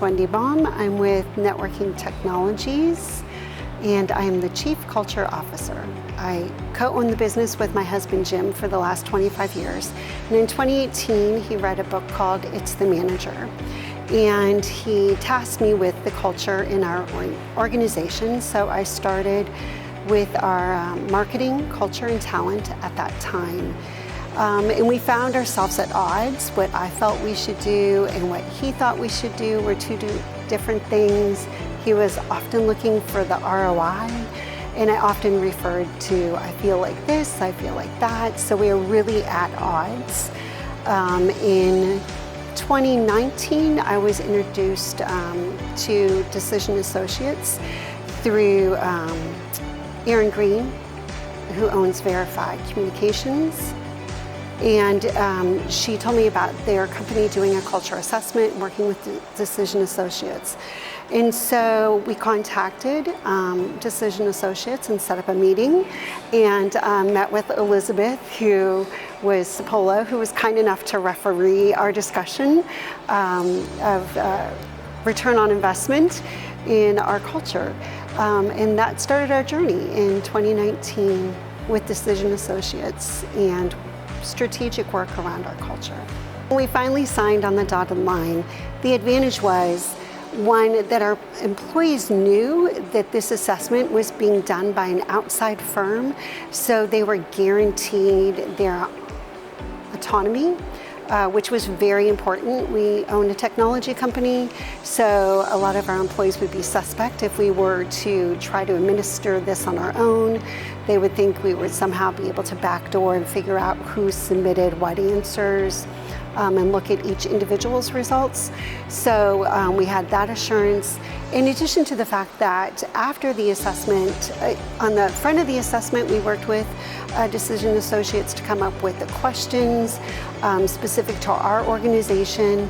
Wendy Bahm. I'm with Networking Technologies, and I am the Chief Culture Officer. I co-own the business with my husband Jim for the last 25 years. And in 2018, he read a book called It's the Manager. And he tasked me with the culture in our organization. So I started with our marketing, culture, and talent at that time. And we found ourselves at odds. What I felt we should do and what he thought we should do were two different things. He was often looking for the ROI, and I often referred to, I feel like this, I feel like that. So we were really at odds. In 2019, I was introduced to Decision Associates through Erin Green, who owns Verified Communications. And she told me about their company doing a culture assessment, working with Decision Associates. And so we contacted Decision Associates and set up a meeting and met with Elizabeth, who was Cipolla, who was kind enough to referee our discussion of return on investment in our culture. And that started our journey in 2019 with Decision Associates and strategic work around our culture. When we finally signed on the dotted line, the advantage was, one, that our employees knew that this assessment was being done by an outside firm, so they were guaranteed their autonomy, which was very important. We own a technology company, so a lot of our employees would be suspect if we were to try to administer this on our own. They would think we would somehow be able to backdoor and figure out who submitted what answers and look at each individual's results. So we had that assurance. In addition to the fact that after the assessment, on the front of the assessment, we worked with Decision Associates to come up with the questions specific to our organization,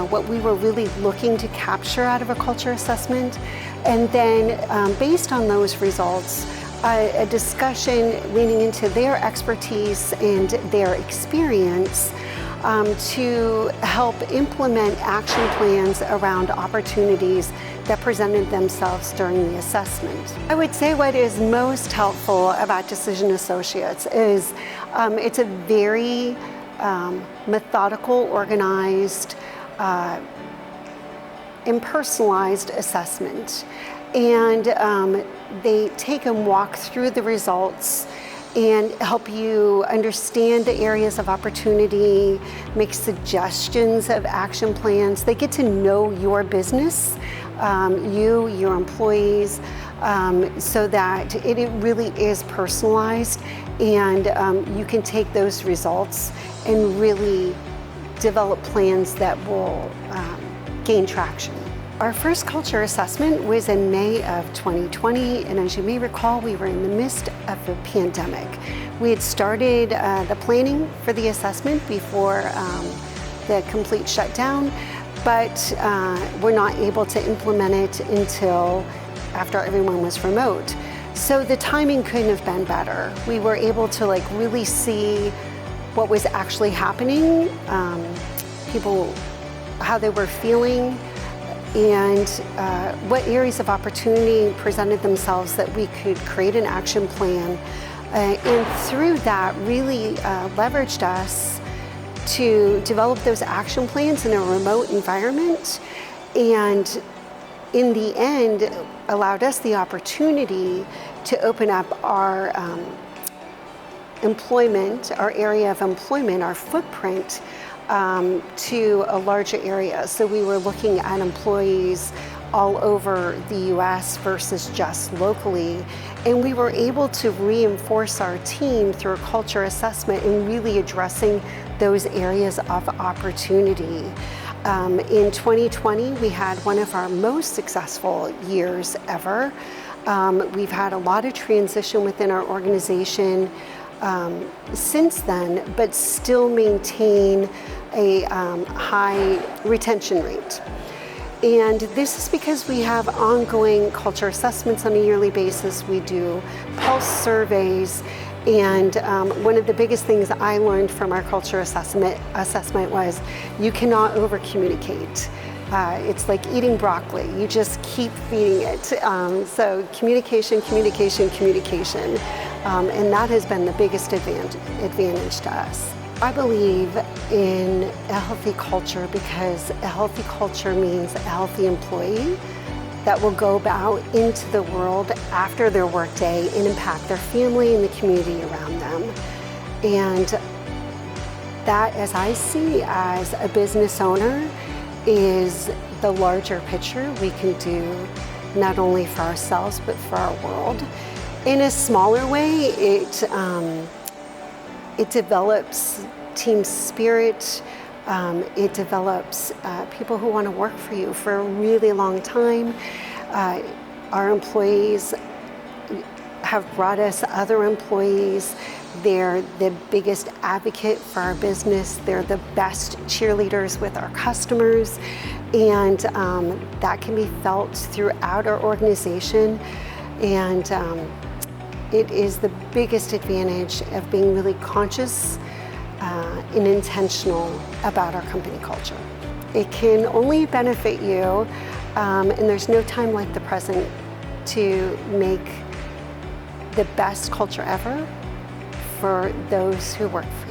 what we were really looking to capture out of a culture assessment. And then based on those results, a discussion leaning into their expertise and their experience to help implement action plans around opportunities that presented themselves during the assessment. I would say what is most helpful about Decision Associates is it's a very methodical, organized, and personalized assessment. And they take and walk through the results and help you understand the areas of opportunity, make suggestions of action plans. They get to know your business, your employees, so that it really is personalized, and you can take those results and really develop plans that will gain traction. Our first culture assessment was in May of 2020, and as you may recall, we were in the midst of a pandemic. We had started the planning for the assessment before the complete shutdown, but we're not able to implement it until after everyone was remote. So the timing couldn't have been better. We were able to really see what was actually happening, people, how they were feeling, and what areas of opportunity presented themselves that we could create an action plan. And through that, really leveraged us to develop those action plans in a remote environment, and in the end, allowed us the opportunity to open up our employment, our area of employment, our footprint, to a larger area. So we were looking at employees all over the US versus just locally. And we were able to reinforce our team through a culture assessment and really addressing those areas of opportunity. In 2020, we had one of our most successful years ever. We've had a lot of transition within our organization since then, but still maintain a high retention rate. And this is because we have ongoing culture assessments on a yearly basis. We do pulse surveys, and one of the biggest things I learned from our culture assessment was you cannot over communicate. It's like eating broccoli. You just keep feeding it. So communication, communication, communication. And that has been the biggest advantage to us. I believe in a healthy culture because a healthy culture means a healthy employee that will go out into the world after their workday and impact their family and the community around them. And that, as I see as a business owner, is the larger picture we can do not only for ourselves but for our world. In a smaller way, it develops team spirit. It develops people who want to work for you for a really long time. Our employees have brought us other employees. They're the biggest advocate for our business. They're the best cheerleaders with our customers. And that can be felt throughout our organization. And it is the biggest advantage of being really conscious and intentional about our company culture. It can only benefit you, and there's no time like the present to make the best culture ever for those who work for